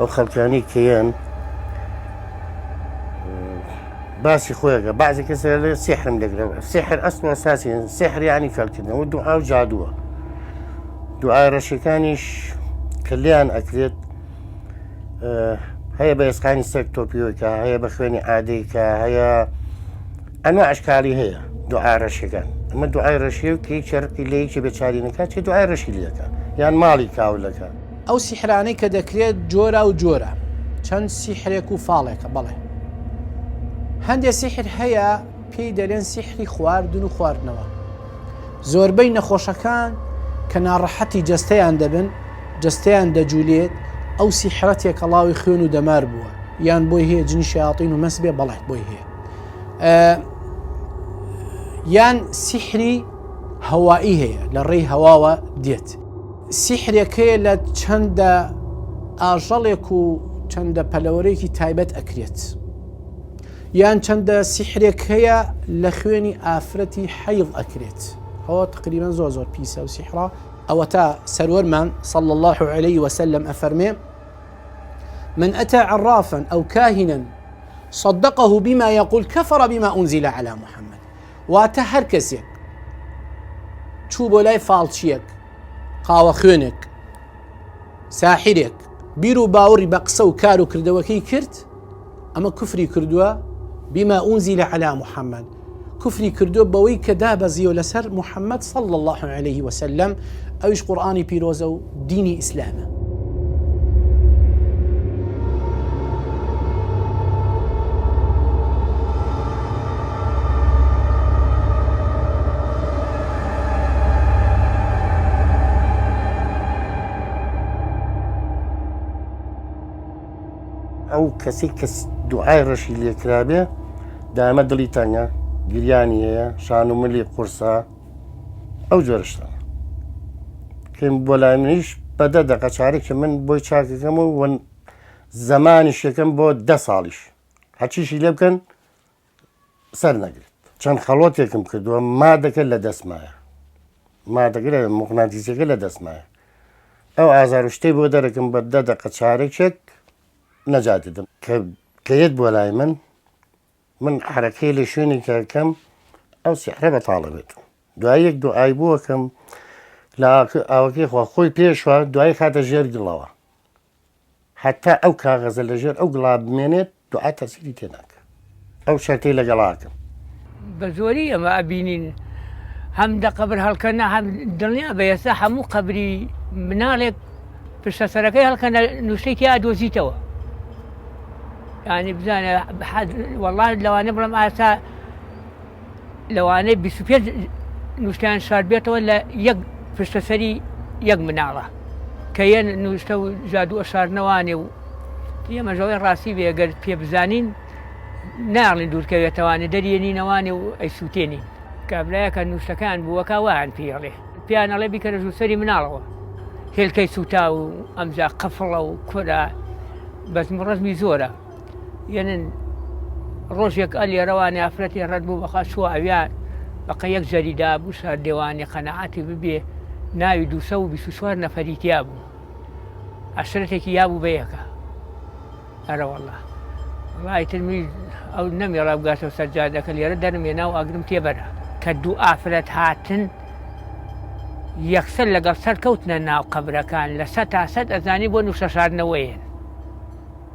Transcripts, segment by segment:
ئەو خەڵکانی کەیان باسی خۆیەکە بعضی کەسە لێ سحرم دەگرەوە سحر ئەسڵ ئەساسی سحر یعنی فەرکردنەوە دوعا و جادووە دوعای ڕەشیەکانیش کە لیان ئەکرێت هەیە بە ئێسقانی سەر تۆپیۆکە هەیە بە خوێنی عادەیکە هەیە ئەمە عشکاری هەیە دوعای ڕەشیەکان ئەمە دوعای ڕەشیە و کەی چەرقی لەیەکی بەچارینەکە چێ دوعای ڕەشی لەکە یان ماڵی کاولەکە ئەو سیحرانەی کە دەکرێت جۆرە و جۆرە چەند سیحرێک و فاڵێکە بەڵێ هەندێک سیحر هەیە پێی دەرێن سیحری خواردن و خواردنەوە زۆربەی نەخۆشەکان کە ناڕەحەتی جەستەیان دەبن جەستەیان دەجوولێت ئەو سیحرە تێکەڵاوی خوێن و دەمار بووە یان بۆی هەیە جنی شیاطین و مەس بێ بەڵێ بۆی هەیە یان سیحری هەوایی هەیە لە ڕێی هەواوە دێت سیحرێک هەیە لە چەندە ئاژەڵێک و چەندە پەلەوەرێکی تایبەت ئەکرێت یان چەندە سیحرێک هەیە لە خوێنی ئافرەتی حەیض ئەکرێت ئەوە تقریبا زۆر پیسە و سیحرا ئەوە تا سەروەرمان صلى الله عليه وسلم ئەفەرمێ من أتى عرافا أو كاهنا صدقه بما يقول كفر بما أنزل على محمد واتە هەر کەسێک چوو بۆ لای فاڵچیەک قاوە خوێنێک ساحرێک بیر و باوەڕی بە قسە و کار و کردەوەکەی کرد ئەمە کوفری کردووە بما أنزل على محمد کوفری کردووە بەوەی کە دابەزیەوە لەسەر محەممەد صلى الله عليه وسلم ئەویش قورئانی پیرۆزە و دینی ئیسلامە ئەو کەسی کە دوعای ڕەشی لێکرابێ دامە دڵی تەنگە گریانی هەیە شان و ملی قورسە ئەو جۆرەشتە کەم بۆ لای منیش بەدە دەقە چارێککە من بۆی چاکەکەم و زەمانی شەکەم بۆ 10 ساڵیش هەچیشی لێ بکەن سەر نەگرێت چەند خەڵۆتێکم کردووە مادەکە لە دەستمایە مادەکە لە موقناتیسەکە لە دەستمایە ئەو ئازار و شتەی بۆ دەرەکەم بە 10 دەقە چارێکێک نەجاتدم کەیت بۆ لای من حرەکەی لە شوێنی کەکەم ئەو سیحرە بەتاڵە بێت دوایەک دوعای بووەکەم لە ئاوەکەی خوا خۆی پێشوە دوای خاتە ژێر گڵەوە حتا ئەو کاغەزە لە ژێر ئەو گڵا بمێنێت دوعا تەسیری تێناکە ئەو شەرتەی لەگەڵاکەم بە زۆری ئەمە ئەبینین هەم دە قەبر هەڵکەنا هەم دڵنیا بە ئێستا هەموو قەبری مناڵێک پشتە سەرەکەی هەڵکەنە نووشتێکی ئادۆزیتەوە يعني بزانە والله لەوانە بڵم ئاستا لەوانەی 25 نوشتیان شارد بێتەوە لە یەک پشتەسەری یەک مناڵە کە یەن نوشتە و جادووە شاردنەوانێ و ئێمەژەوەی ڕاستی بێ ئەگەر پێ بزانین ناڵین دوورکەوێتەوانێ دەریێنینەوانێ و ئەیسووتێنین کابرایەکە نوشتەکان بووەکە وایان پێڵێ پیانەڵێ بیکەنە ژووسەری مناڵەوە هێلکەی سوتا و ئەمجا قەفڵە و کورە بەزم ڕزمی زۆرە یەنن ڕۆژێک ئەلێرەوانی ئافرەتی ڕەت بوو بەخوا چوە ئەویان بەقە یەک جەریدا بوو شاردێوانی قەنەعاتی ببێ ناوی 224 نەفەری تیا بوو عەشرەتێکی یابوو بەیەکە ئەرە وەڵڵا وڵای ترمی ئەو نەمێڵا بگاتەوە سەرجادەکە لێرە دەرمێنا و ئاگرم تێبەرە کە دوو ئافرەت هاتن یەکسەر لەگەڵ سەرکەوتنە ناو قەبرەکان لە 100 تا 100 ئەزانی بۆ نووشە شاردنەوەیەن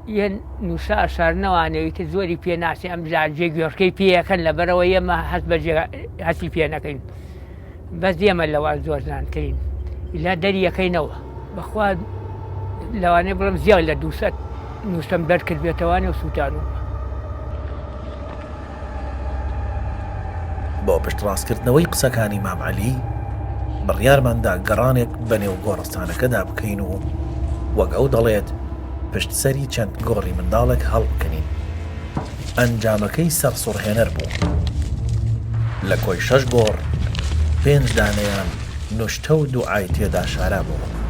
یەن نووسە ئەشارنەوانەوەیتە زۆری پێناسی ئەم جێ گوێڕکەی پێیەکەن لەبەرەوە ئێمە هەست بە هەستی پێ نەکەین بەس ئێمە لەوان زۆر زانکەین لا دەریەکەینەوە بەخوا لەوانەیە بڵم زیاد لە 200 نووسم بەرکرد بێتەوانێ و سووتانەوە بۆ پشتڕاستکردنەوەی قسەکانی مام عەلی بڕیارماندا گەڕانێک بەنێو گۆڕستانەکەدا بکەین و وەک ئەو دەڵێت پشت سەری چەند گۆڕی منداڵێک هەڵبکەنین ئەنجامەکەی سەرسوڕهێنەر بوو لە کۆی 6 گۆڕ 5 دانەیان نوشتە و دوعای تێدا شارا بوو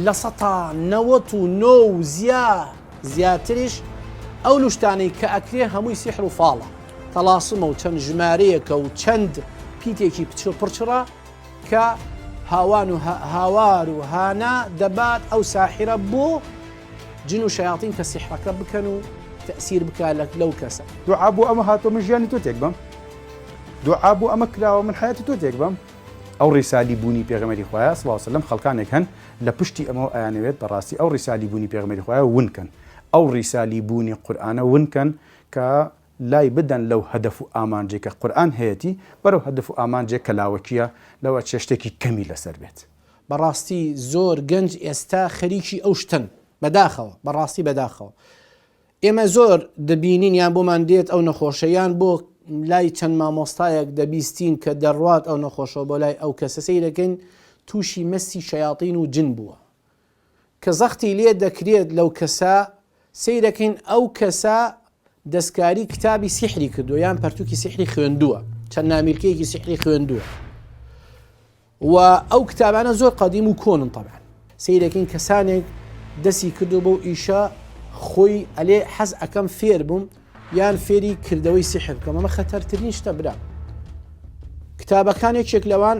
لە 1990 زیاتریش ئەو لوشتانەی کە ئەکرێ هەمووی سیحر و فاڵە تەلاسمە و چەند ژمارەیەکە و چەند پیتێکی پرچڕە کە هاوار و هانا دەبات ئەو ساحرە بۆ جن و شیاطین کە سیحرەکە بکەن و تەسیر بکات لەو کەسە. دوعا بۆ ئەمە هاتۆ من ژیانی تۆ تێک بم، دوعا بۆ ئەمە کراوە من حیاتی تۆ تێک بم. ئەو ڕیسالی بوونی پێغەمبەری خۆیان سڵاو عەلەیهی وسەلەم خەڵکانێک هەن لە پشتی ئەمە ئەیانەوێت بەڕاستی ئەو ڕیسالی بوونی پێغەمبەری خۆیان ونکەن، ئەو ڕیسالی بوونی قورئانە ونکەن کە لای بدەن لەو هەدەف و ئامانجێک کە قورئان هەیەی بەرەو هەدەف و ئامانجێک کە لاوەکیە لەوە چێشتێکی کەمی لەسەر بێت. بەڕاستی زۆر گەنج ئێستا خەریکی ئەو شتن بەداخەوە، بەڕاستی بەداخەوە. ئێمە زۆر دەبینین یان بۆمان دێت ئەو نەخۆشەیان بۆ لای چەند مامۆستایەک دەبیستین کە دەڕوات ئەو نەخۆشەوە بۆ لای ئەو کەسە سەیرەکەین تووشی مەسی شەیاطین و جن بووە کە زەختی لێ دەکرێت لەو کەسە سەیرەکەین ئەو کەسە دەستکاری کتابی سیحری کردووە یان پەرتووکی سیحری خوێندووە، چەند نامیرکەیەکی سیحری خوێندووە و ئەو کتابانە زۆر قەدیم و کۆنن طبعا. سەیرەکەین کەسانێک دەستی کردو بەو ئیشە خۆی ئەلێ حەز ئەەکەم فێر بووم یان فێری کردەوەی سیحر بکەم، ئەمە خەتەرترین شتە برا. کتابەکانێکێک لەوان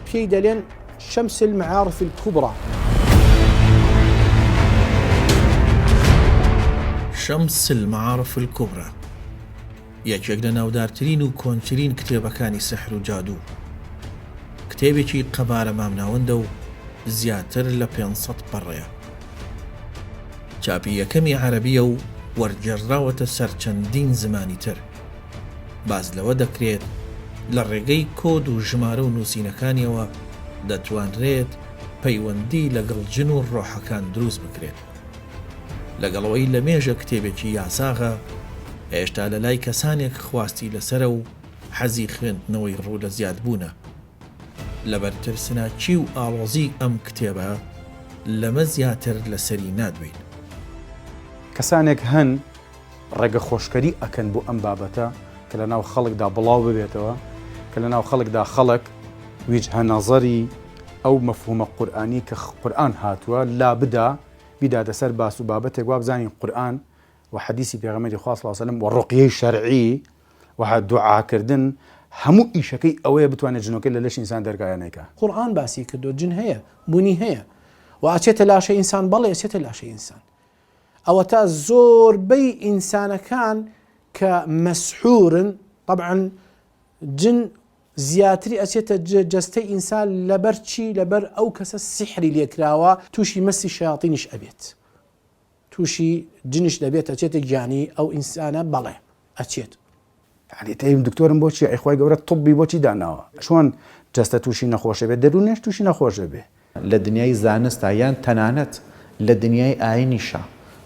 پێی دەلێن شەمس المعارف الكبرى. شەمس المعارف الكبرى یەکێک لە ناودارترین و کۆنترین کتێبەکانی سحر و جادوو، کتێبێکی قەبارە مامناوەندە و زیاتر لە 500 پەڕەیە. چاپی یەکەمی عەرەبیە و وەرگێڕراوەتە سەر چەندین زمانی تر. باز لەوە دەکرێت لە ڕێگەی کۆد و ژمارە و نووسینەکانیەوە دەتوانرێت پەیوەندی لەگەڵ جن و ڕۆحەکان دروست بکرێت. لەگەڵەوەی لە مێژە کتێبێکی یاساغە، هێشتا لە لای کەسانێک خواستی لەسرە و حەزی خوێندنەوەی ڕوو لە زیادبوونە. لەبەر ترسناچی و ئاڵۆزی ئەم کتێبە لەمە زیاتر لەسەری نادوین. کەسانێک هەن ڕێگە خۆشکەری ئەکەن بۆ ئەم بابەتە کە لە ناو خەڵکدا بڵاو ببێتەوە، کە لە ناو خەڵکدا خەڵک ویجهە نەزەری ئەو مەفهومە قورئانی کە قورئان هاتووە لا بدا بیداتە سەر باس و بابەتێک وا بزانین قورئان و حەدیسی پێغەمبەری خوا صلی الله علیه و سلم و ڕوقیەی شەرعی و دوعاکردن هەموو ئیشەکەی ئەوەیە بتوانێت جنۆکەی لە لەش ئینسان دەرگایەنێکە. قورئان باسی کردو جن هەیە، بوونی هەیە و ئاچێتە لاشە ئینسان، بەڵێ ئەچێتە لاشە ئینسان. ئەوە تا زۆربەی ئینسانەکان کە مەسحورن طبعا جن زیاتری ئەچێتە جەستەی ئینسان لەبەر چی؟ لەبەر ئەو کەسە سیحری لێکراوە تووشی مەسی شەیاطینیش ئەبێت، تووشی جنیش دەبێت ئەچێتە گیانی ئەو ئینسانە، بەڵێ ئەچێت. تیم دکتۆرم بۆچی ئەیخوای گەورە طبی بۆچی داناوە چۆن جەستە تووشی نەخۆشە بێت دەرونێش تووشی نەخۆشە بێ. لە دنیای زانستە یان تەنانەت لە دنیای ئاینیشە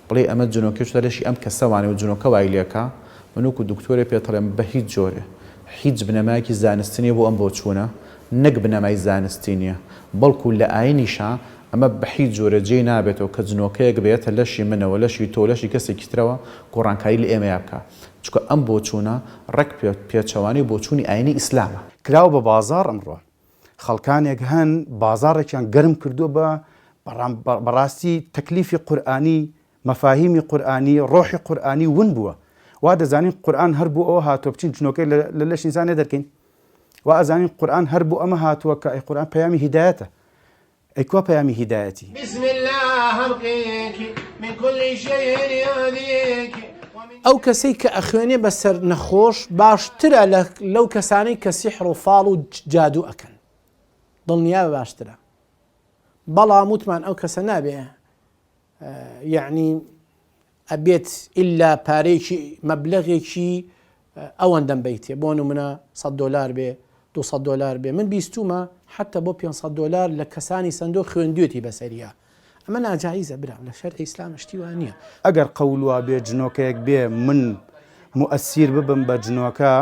بڵێ ئەمە جنۆکێش دەرەشی ئەم کەسەوانێ و جنۆکە وای لێکە منوکو دکتۆرە پێتەڵێم بە هیچ جۆرە هیچ بنەمایەکی زانستنیە بۆ ئەم بۆ چوونە نەک بنەمای زانستی نییە، بەڵکو لە ئاینیشە ئەمە بە هیچ جۆرە جێ نابێتەوە کە جنۆکەیەک بێتە لەشی منەوە لەشی تۆ لەشی کەسێکی ترەوە گۆڕانکاری لە ئێمە بکە، چکە ئەم بۆ چوونە ڕێک پێچەوانی بۆ چوونی ئاینی ئیسلامە. کراوە بە بازار ئەمڕۆ خەڵکانێک هەن بازارێکیان گەرم کردووە بە بەڕاستی تەکلیفی قورئانی، مەفاهیمی قورئانی، ڕۆحی قورئانی ون بووە. وا دەزانین قورئان هەر بوو ئەوە هاتووە بچین جنۆکەی لە لەش ئینسانێ دەرکەین، وا ئەزانین قورئان هەر بوو ئەمە هاتووە کە ئەی قورئان پەیامی هیدایەتە. ئەیکوا پەیامی هیدایەتی؟ بسم الله هەڵقێک من كل شيء يهديك. ئەو کەسەی کە ئەخوێنێ بەسەر نەخۆش باشترە لەو کەسانەی کە سیحر و فاڵ و جادوو ئەکەن، دڵنیا باشترە. بەڵام وتمان ئەو کەسە نابێ یعنی ئەبێت ئیلا پارێکی مەبلەغێکی ئەوەندەم بیتێ، بۆ نمونە $100 بێ، $200 بێ. من بیستومە حتا بۆ $500 لە کەسانی سندۆ خوێندوێتی بەسەریە. ئەمە ناجاییزە برا لە شەرعی ئیسلام شتی وان نییە. ئەگەر قەول وا بێ جنۆکەیەک بێ من مؤثیر ببم بە جنۆکە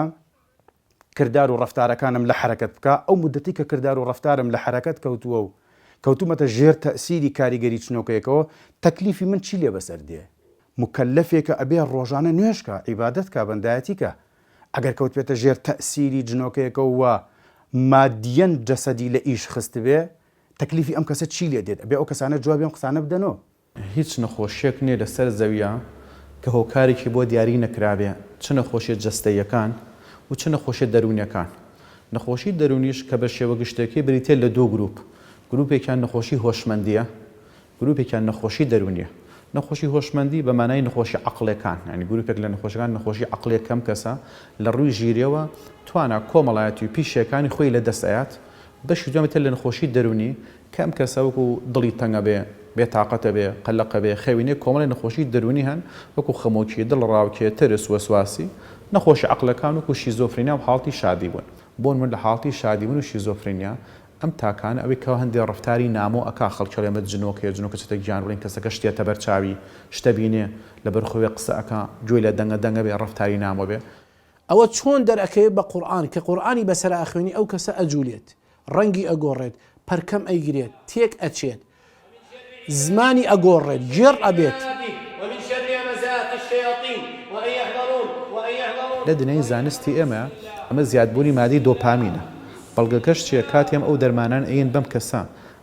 کردار و ڕەفتارەکانم لە حرەکەت بکە، ئەو مدەتی کە کردار و ڕەفتارم لە حرەکەت کەوتووە و کەوتومەتە ژێر تەئسیری کاریگەری چنۆکەیەکەوە، تەکلیفی من چی لێ بەسەر دێ؟ مکەلەفێکە ئەبێ ڕۆژانە نوێژکە، عیبادەت کە، بەندایەتیکە. ئەگەر کەوت بێتە ژێر تەئسیری جنۆکەیەکەوە مادیەن جەسەدی لە ئیش خست بێ، تەکلیفی ئەم کەسە چی لێ دێت بێ ئەو کەسانە جوابی ئەم قسانە بدەنەوە. هیچ نەخۆشیێک نییە لەسەر زەویە کە هۆکارێکی بۆ دیاری نەکرابێ چ نەخۆشیە جەستەیەکان و چ نەخۆشیە دەرونیەکان. نەخۆشی دەرونیش کە بە شێوە گشتەکەی بریتێ لە دوو گروپێکیان نەخۆشی هۆشمەندیە، گروپێکیان نەخۆشی دەرونیە. نەخۆشی هۆشمەندی بە مانای نەخۆشی عەقڵیەکان، ینی گروپێک لە نەخۆشیەکان نەخۆشی عەقڵی کەم کەسە لە ڕووی ژیریەوە توانە کۆمەڵایەتی و پیشەکانی خۆی لە دەستایات. بەشی دوامێتە لە نەخۆشی دەرونی کەم کەسە وەکو دڵی تەنگە بێ، بێتاقەتە بێ، قەلەقە بێ، خەوینێ کۆمەڵی نەخۆشی دەرونی هەن وەکو خەمۆکی، دڵڕاوکێ، ترس، وەسواسی. نەخۆشی عەقڵەکان وەکو شیزۆفرینیا و حاڵتی شادی بوون. بۆن من لە حاڵتی شادی بوون و شیزۆفرینیا ئەم تاکانە ئەوەی کەوا هەندێک ڕەفتاری نامۆ ئەکا خەڵکی ئێمە جنۆکە چێتە گیان بڵین کەسەکە شتێتە بەرچاوی شتە بینێ لەبەر خۆی قسە ئەکا گوێی لە دەنگە بێ ڕەفتاری نامۆ بێ. ئەوە چۆن دەرەکەوێت بە قورئان کە قورئانی بەسەر ئاخوێنی ئەو کەسە ئەجوولێت، ڕەنگی ئەگۆڕێت، پەرکەم ئەیگرێت، تێک ئەچێت، زمانی ئەگۆڕێت، گێڕ ئەبێت. لە دنیای زانستی ئێمە ئەمە زیادبوونی مادەی دۆپامینە. بەڵگەکەش چیە کاتێم ئەو دەرمانان ئەین بەم کەسە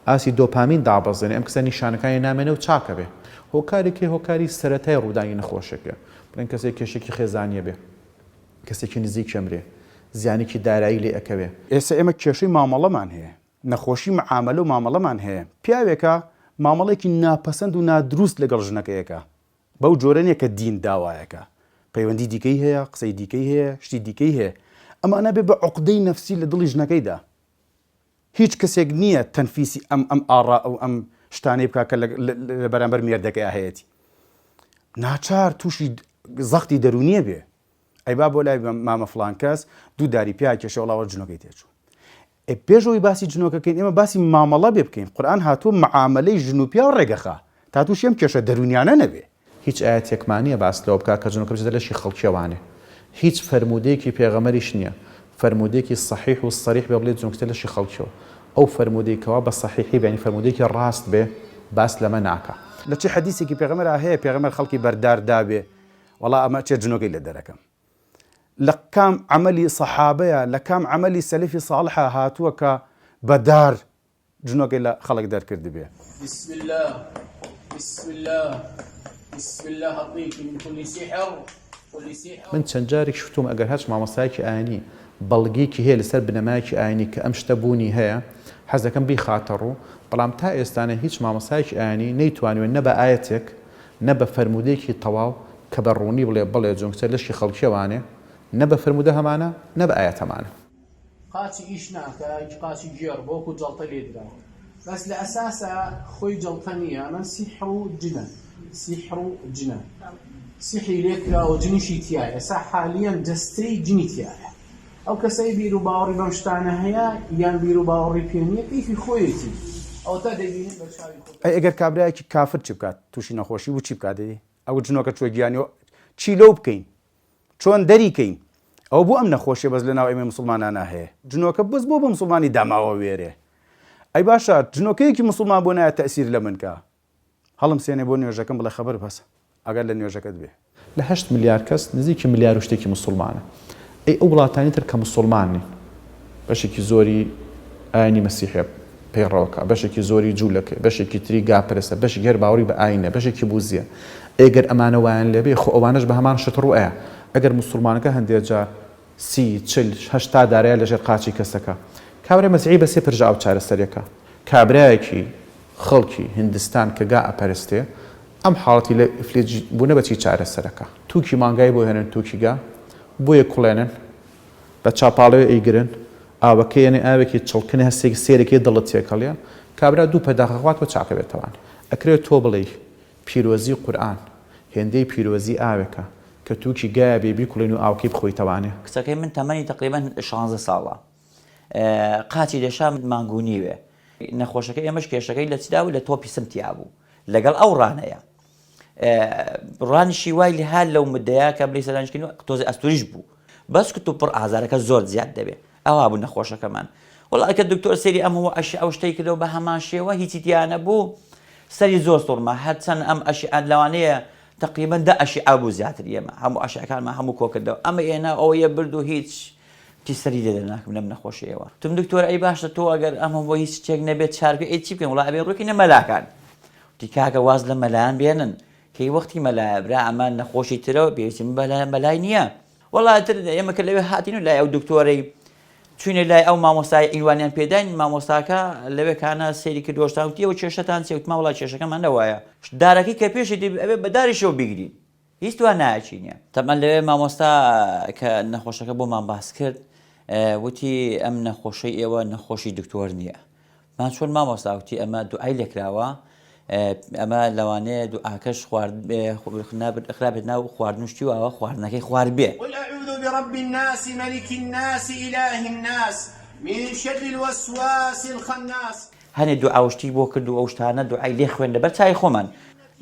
ئاسی دۆپامین دابەزێنێ ئەم کەسە نیشانەکانی نامێنە و چاکە بێ. هۆکارێکی هۆکاری سەرەتای ڕوودانی نەخۆشێکە. بڵێن کەسێک کێشێکی خێزانیە بێ، کەسێکی نزیک شەمرێ، زیانێکی دارایی لێ ئەکەوێ. ئێستا ئێمە کێشەی مامەڵەمان هەیە، نەخۆشی معاملە و مامەڵەمان هەیە. پیاوێکە مامەڵێکی ناپەسەند و نادروست لەگەڵ ژنەکەیەکە بەو جۆرەنیە کە دین داوایەکە، پەیوەندی دیکەی هەیە، قسەی دیکەی هەیە، شتی دیکەی هەیە. ئەمانە بێ بە عوقدەی نەفسی لە دڵی ژنەکەیدا. هیچ کەسێک نییە تەنفیسی ئەم ئاڕا ئەو ئەم شتانەی بکە کە لە بەرامبەر مێردەکەی هەیەی. ناچار تووشی زەختی دەرونیە بێ. ئەی با بۆ لای مامە فڵان کەس دوو داری پیاوی کێشە وڵاوە ژنۆکەی تێچوو. پێشەوەی باسی جنۆکەکەین ئێمە باسی مامەڵە بێ بکەین. قورئان هاتووە معاملەی ژن و پیا و ڕێگەخا تا تووشی ئەم کێشە دەرونیانە نەبێ. هیچ ئاەتێکمانیە باس لەوە بکات کە جنۆکە بچێتە لەشی خەڵکیەوانێ. هیچ فەرمودەیەکی پێغەمەریش نییە، فەرمودەیەکی صحیح و صریح بێ بڵێ جنۆکە لەشی خەڵکیەوە. ئەو فەرمودەیەکەوە بە صحیحی بینی فەرمودەیەکی ڕاست بێ باس لەمە ناکە. لە چه حەدیثێکی پێغەمبەر هەیە پێغەمبەر خەڵکی بەردار دابێ وەڵا ئەمە چێ جنۆکەی لە دەرەکەم. لە کام عملی سەحابەیە لە کام عملی سەلەفی صالحە هاتووە کە بەدار جنۆکەی لە خەڵک دەرکرد بێ. بسم الله بسم الله بسم الله أعطيك من كل سحر من چەند جارێک شتوم ئەگەر هەچ مامۆستایەکی ئاینی بەڵگەیەکی هەیە لەسەر بنەمایەکی ئاینی کە ئەم شتە بوونی هەیە حەز دەکەم بیخاتە ڕوو، بەڵام تا ئێستانە هیچ مامۆستایەکی ئاینی نەیتوانوێت نە بە ئاەتێک نە بە فەرمودەیەکی تەواو کە بە ڕوونی بڵێ جۆنکچە لەشی خەڵکیەوانێ نە بە فەرمودە هەمانە نە بە ئاەت هەمانە. قاچی ئیش ناکە قاچی گێڕ بۆکو جەڵتە لێدرا بەس لە ئەساسە خۆی جەڵتە نییە ئەمە سیحر و جنە سیحر و جنە سیحری لێکراوە جنیشی تایە ئێستا حالیان دەستەی جنی تایە. ئەو کەسەی بیر و باوەڕی بەم شتانە هەیە یان بیر و باوەڕی پێ نییە کەیفی خۆیەتی ئەو تا دەبینێت بە چاوی خۆ. ئەگەر کابراایەکی کافر چی بکات تووشی نەخۆشی و چی بکات ئەو جنۆکە چۆ گیانیەوە چی لەو بکەین چۆن دەریکەین ئەو بۆ ئەم نەخۆشیە بەس لە ناو ئێمە مسلمانانە هەیە جنۆکە بەس بۆ مسلمانی داماوە وێرێ. ئەی باشە جنۆکەیەکی مسلمان بۆ نایە تەسیر لە منکە هەڵم سێنێ بۆ نوێژەکەم بڵێ خەبەر بەس ئەگەر لە نوێژەکەت بێ. لە 8 ملیار کەس نزیکی ملیار و شتێکی مسلمانە. ئەی ئەو وڵاتانی تر کە مسلمانین بەشێکی زۆری ئاینی مەسیحێ پەیڕەوەکە، بەشێکی زۆری جوولەکە، بەشێکی تری گاپەرستە، بەشێکی هەر باوەڕی بە ئاینە، بەشێکی بوزیە. ئەگەر ئەمانە وایان لێبێ خۆ ئەوانش بە هەمان شت ڕوئەیە. ئەگەر مسلمانەکە هەندێک جار 30-40 دارەیە لەژێر قاچی کەسەکە کابرای مەسیحی بەسێ پرژە ئەو چارەسەرێکە. کابرایەکی خەڵکی هیندستان کە گا ئەپەرستێ ئەم حاڵەتی لە ئفلێج بوونە بەچی چارەسەرەکە. تووکی مانگای بۆ هێنن تووکیگا بۆیە کوڵێنن بە چاپاڵەوە ئەیگرن ئاوەکەیەنێ ئاوێکی چڵکنە هەستێکی سێرەکەی دڵت تێکەڵیە کابرا دوو پەداخەخوات بە چاکە بێتەوان. ئەکرێت تۆ بڵێ پیرۆزی قورئان هێندەی پیرۆزی ئاوێکە کە تووکی گایە بێبی کوڵێن و ئاوکەی بخۆیتەوانێ. کچەکەی من تەمەنی تقریبا 16 ساڵە قاچی دێشا مانگونیوێ نەخۆشەکەی ئێمەش کێشەکەی لە چدا و لە تۆپی سمتیا بوو لەگەڵ ئەو ڕانەیە ڕانیشی وای لە هەر لەو مدەیە کە بلی سەرانشکردن تۆزی ئەستوریش بوو بەس کت و پڕ ئازارەکە زۆر زیاد دەبێت ئەوە بوو نەخۆشەکەمان. وەڵا کە دکتۆر سەیری ئەم هەوە ئەشی ئەو شتەی کردەوە بە هەمان شێوە هیچی دیانە بوو سەری زۆر سوڕما هەرچەند ئەم ئەشی لەوانەیە تقریبا 10 ئەشی ئابوو زیاتر ئێمە هەموو ئەشەکانمان هەموو کۆکردەوە ئەمە ئێنا ئەوەیە برد و هیچ تیسەری لێ ناکەم لەم نەخۆشیەوە تم دکتۆر ئەی باشە تۆ ئەگەر ئەمە بۆ هیچ شتێک نەبێت چارکە ئەی چی بکەم وڵا ئەبێ ڕووکی نەمەلاکان وتی کاکە واز لە مەلایان بێنن کەی وەختی مەلایە برا ئەمان نەخۆشی ترەوە پێویستیم بەلای نییە وەڵاتر ئێمە کە لەوێ هاتین و لای ئەو دکتۆرەی چوینە لای ئەو مامۆستای ئینوانیان پێداین مامۆستاکە لەوێ کانە سێری کردۆشتاوتیەوە کێشەتان چێوتما وڵات کێشەکەمان نەوایە دارەکەی کە پێشی ئەبێ بەداریشەوە بیگرین هیچ توان نایچی نییە تەمان لەوێ مامۆستا کە نەخۆشەکە بۆمان باس کرد وتی ئەم نەخۆشەی ئێوە نەخۆشی دکتۆر نییە مان چۆن مامۆستاوتی ئەمە دوعای لێکراوە ئەمە لەوانەیە دوعاکەش خرابێت ناو خواردنوشتی وەوە خواردنەکەی خوارد بێ قل أعوذ برب الناس ملك الناس إله الناس من شر الوسواس الخناس هەنێ دوعاوشتی بۆ کرد و ئەو شتانە دوعای لێ خوێن لەبەر چای خۆمان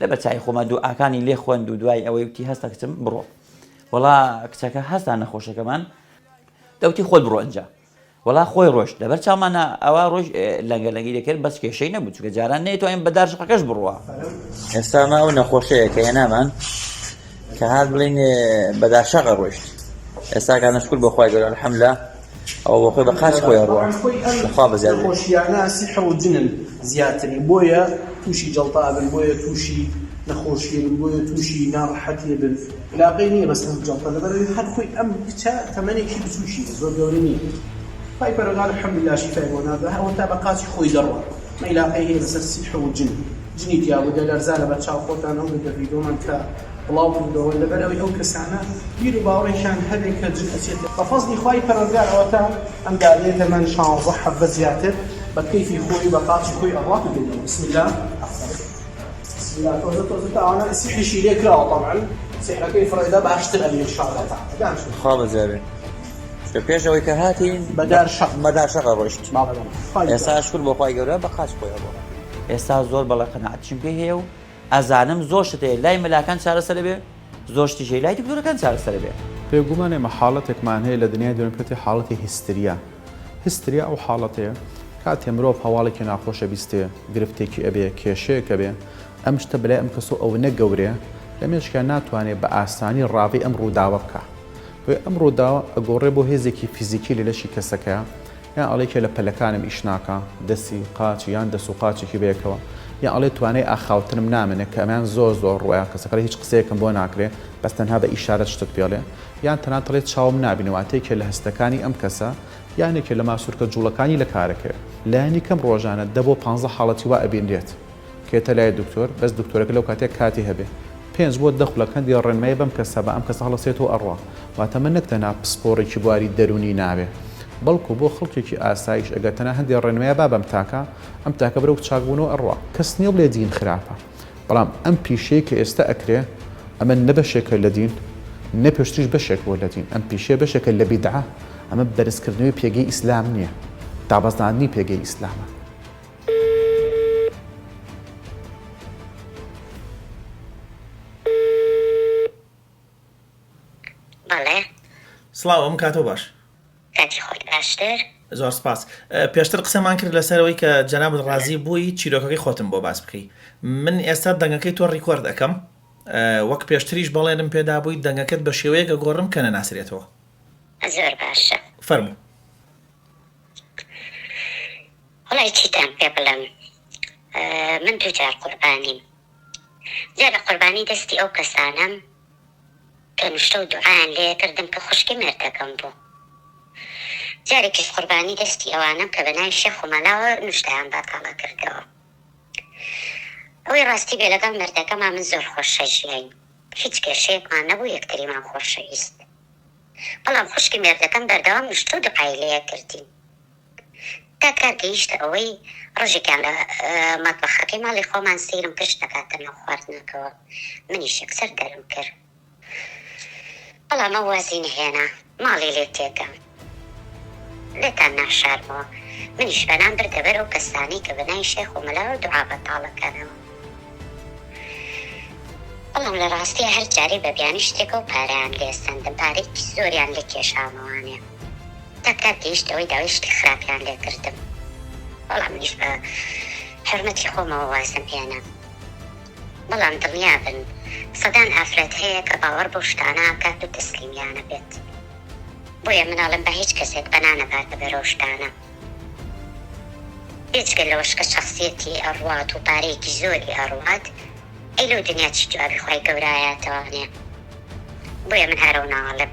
لەبەر چای خۆمان دوعاکانی لێ خوێند و دوای ئەوەی وتی هەستا کچم بڕۆ وەڵا کچەکە هەستا نەخۆشەکەمان دەوتی خۆت بڕۆ ئەنجا وەڵا خۆی ڕۆشت لەبەر چاومانە ئەوە ڕۆژ لەنگەلەنگی دەکرد بەس کێشەی نەبوو چونکە جاران نەیتوانین بەدار شقەکەش بڕوە ئێستا ما ئەو نەخۆشەیە کە هێنامان کە هات بڵین بەدار شەقە ڕۆشت ئێستا کانەشکر بۆ خوای گەورە الحەمدلە ئەو بۆ خۆی بە قاچ خۆیان ڕوە لەخوا بەزیاد خۆشیانە سیحر و جنن زیاتری بۆیە تووشی جەڵتا بن بۆیە تووشی نەخۆشی بن بۆیە تووشی ناڕەحەتی بن علاقەی نییە بەس جەڵتا لەبەرەوەی هەر خۆی ئەم کچە تەمەنێکی بچووشی زۆر گەورە نییە خی پەروەردگار الحەمدلله شیفای بۆ نادا هەوە تا بە قاچی خۆی دەڕوە مە علاقەی هەیە لەسەر سیحر و جن جنی تیا بوو دەلەرزا لە بەرچاو خۆتان هەڵ دەبیدۆمان کە بڵاو کردەوە لەبەرەوەی ئەو کەسانە بیر و باوەڕێکیان هەبێت کە جن ئەچێتێ بە فەزلی خوای پەروەردگار ئەوەتە ئەم دارێتە من 16 حەبە زیاتر بە کەیفی خۆی بە قاچی خۆی ئەڕات بێنێ بسم الله بسم الله تۆزە تاوانە سیحریشی لێ کراوە طبعا سیحرەکەی فڕێدا باشتر ئەبێ ان شاء الله تعالی خوا بەزیاد کە پێش ئەوەی کە هاتین بەدار شەقە ڕۆشت ئێستا شکر بۆ خوای گەورە بە قاچ خۆی ڕوە ئێستا زۆر بەڵێ قەناعەتشم پێ هەیە و ئەزانم زۆر شتەیە لای مەلاکان چارەسەر بێ زۆر شتیشەی لای دکتۆرەکان چارەسەر بێ پێگومان ئێمە حاڵەتێکمان هەیە لە دنیای دەرونکەوتی حاڵەتی هیستریا ئەو حاڵەتەیە کاتێ مرۆڤ هەواڵێکی ناخۆشە بیستێ گرفتێکی ئەبێ کێشەیەکە بێ ئەم شتە بەلای ئەم کەسۆ ئەو نەگەورەیە لە مێشکە ناتوانێت بە ئاسانی ڕاوی ئەم ڕووداوە بکە ئەم ڕووداوە ئەگۆڕێ بۆ هێزێکی فیزیکی لە لەشی کەسەکەیە یان ئەڵێکێ لە پەلەکانم ئیش ناکە دەستی قاچی یان دەست و قاچێکی بەیەکەوە یان ئەڵێ توانای ئاخاوتنم نامێنێت کە ئەمان زۆر ڕوایە کەسەکە هیچ قسەیەکم بۆ ناکرێت بەس تەنها بە ئیشارەت شتت پێڵێ یان تەنانەت دەڵێت چاوم نابینەوەتێکێ لە هەستەکانی ئەم کەسە یانێکێ لە ماسوورکە جوڵەکانی لە کارەکەوێت لایەنی کەم ڕۆژانە 10 بۆ 15 حاڵەتی وا ئەبینرێت کێتە لای دکتۆر بەس دکتۆرەکە لەو کاتێک کاتی هەبێ 5 بۆ 10 خولەکەندی ڕێنمایی بەم کەسە بە ئەم کەسە هەڵەسێتەوە ئەڕوا واتە من نەکتەنا پسپۆڕێکی بواری دەرونی نابێ بەڵکو بۆ خەڵکێکی ئاسایش ئەگەر تەنها هەندی ڕێنمایە با بەم تاکە ئەم تاکە بەرەو چاکبوونەوە ئەڕوا کەس نییە بڵێ دین خراپە بەڵام ئەم پیشەیە کە ئێستا ئەکرێ ئەمە نەبەشێکە لە دین نەپێشتریش بەشێک بۆ لە دین ئەم پیشەیە بەشێکە لە بیدعە ئەمە بەرزکردنەوەی پێگەی ئیسلام نییە دابەزاندنی پێگەی ئیسلامە سڵاو ئەم کاتۆ باش کاتی خۆی باشتر زۆر سپاس پێشتر قسەمان کرد لەسەرەوەی کە جەناب ڕازی بووی چیرۆکەکەی خۆتم بۆ باس بکەی من ئێستا دەنگەکەی تۆ ڕیکۆرد دەکەم وەک پێشتریش بەڵێنم پێدا بووی دەنگەکەت بە شێوەیەکە گۆڕم کە نەناسرێتەوە زۆر باشە فەرموو وڵای چیتان پێ بڵێم من دووجار قوربانیم جارە قوربانی دەستی ئەو کەسانم کە نوشتە و دوعایان لێ کردم کە خوشکی مێردەکەم بوو جارێکیش قوربانی دەستی ئەوانم کە بەناوی شێخ و مەلاوە نوشتیان باتاڵە کردەوە ئەوەی ڕاستی بێ لەگەڵ مێردەکەمان من زۆر خۆشە ژیاین هیچ کێشەیەکمان نەبوو یەکتریمان خۆشەویست بەڵام خوشکی مێردەکەم بەردەوام نوشتە و دوعای لێ کردین تا کار گەیشتە ئەوەی ڕۆژێکیان لە مەتبەخەکەی ماڵی خۆمان سەیرم کەش دەکاتە ناو خواردنەکەوە منیش یەکسەر دەرم کرد بەڵام ئەو وازی نهێنا ماڵی لێ تێکەم لێتان ناشارمەوە منیش بەنام بردە بەر ئەو کەسانی کە بەناوی شێخ و مەلاوە دوعا بەتاڵەکەنەوە بەڵام لە ڕاستیە هەر جارێ بە بیانی شتێکە و پارەیان لێ سەندم پارێکی زۆریان لێ کێشامەوانێ تا کار گەیشتەوەی داوای شتی خراپیان لێ کردم بەڵام منیش بە حرمەتی خۆمەوە وازم هێنا بەڵام دڵنیا بن سەدان ئافرەت هەیە کە باوەڕ بۆ شتانە کات و تەسلیمیانە بێت بۆیە مناڵم بە هیچ کەسێک بەنانە باتە بەرەوشتانە هیچگە لەوەشکە شخصیەتی ئەڕوات و پارەیەکی زۆری ئەڕوات ئەی لەو دنیا چی جوابی خۆی گەورایەتەوانێ بۆیە من هەرەو ناڵم